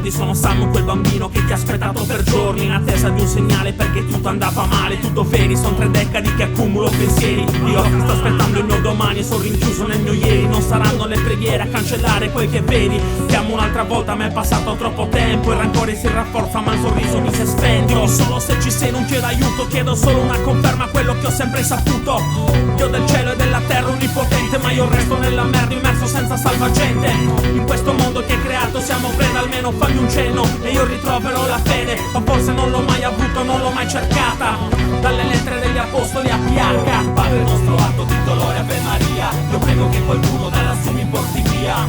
ricordi, sono Sam, quel bambino che ti ha aspettato per giorni in attesa di un segnale perché tutto andava male, tutto veri. Sono 3 decadi che accumulo pensieri. Io sto aspettando il mio domani e sono rinchiuso nel mio ieri. Non saranno le preghiere a cancellare quel che vedi. Ti amo un'altra volta, ma è passato troppo tempo. Il rancore si rafforza ma il sorriso mi si spento. Dimmi solo se ci sei, non chiedo aiuto, chiedo solo una conferma, quello che ho sempre saputo. Dio del cielo e della terra onnipotente, ma io resto nella merda immerso senza salvagente. In questo mondo che hai creato siamo preda, almeno fammi un cenno e io ritroverò la fede. Ma forse non l'ho mai avuto, non l'ho mai cercata. Dalle lettere degli apostoli a PH. Padre nostro, atto di dolore, Ave Maria. Io prego che qualcuno da lassù mi porti via.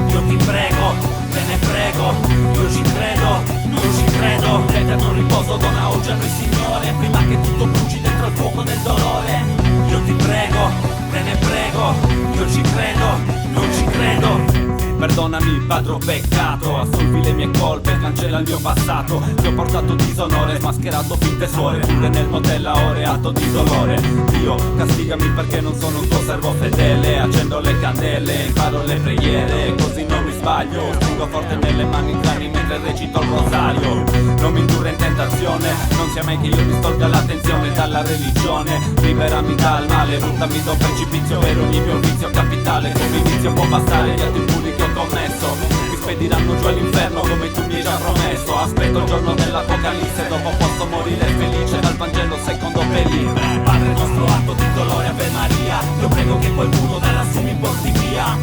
Io ti prego, te ne prego, io ci credo, io ci credo. L'eterno riposo dona oggi a noi Signore, prima che tutto bruci dentro il fuoco del dolore. Io ti prego, te ne prego, io ci credo, io ci credo. Perdonami Padre, ho peccato, assolvi le mie colpe, cancella il mio passato. Ti ho portato disonore, mascherato finte suore, pure nel motel a ore, atto di dolore. Dio, castigami perché non sono un tuo servo fedele. Accendo le candele, imparo le preghiere, così non mi sbaglio. Stringo forte nelle mani i cani mentre recito il rosario. Non mi indurre in tentazione, non sia mai che io distolga l'attenzione dalla religione. Liberami dal male, buttami da un precipizio per ogni mio vizio capitale. Come inizio può bastare gli atti impuri che ho commesso. Mi spediranno giù all'inferno come tu mi hai già promesso. Aspetto il giorno dell'Apocalisse, dopo posso morire felice dal Vangelo secondo Pelì. Padre nostro, atto di dolore, Ave Maria. Io prego che qualcuno da lassù mi porti via.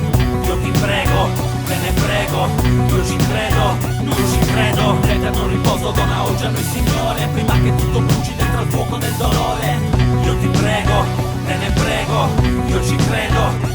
Io ti prego, te ne prego, io ci credo, io ci credo. L'eterno riposo dona oggi a noi Signore, prima che tutto bruci dentro il fuoco del dolore. Io ti prego, te ne prego, io ci credo.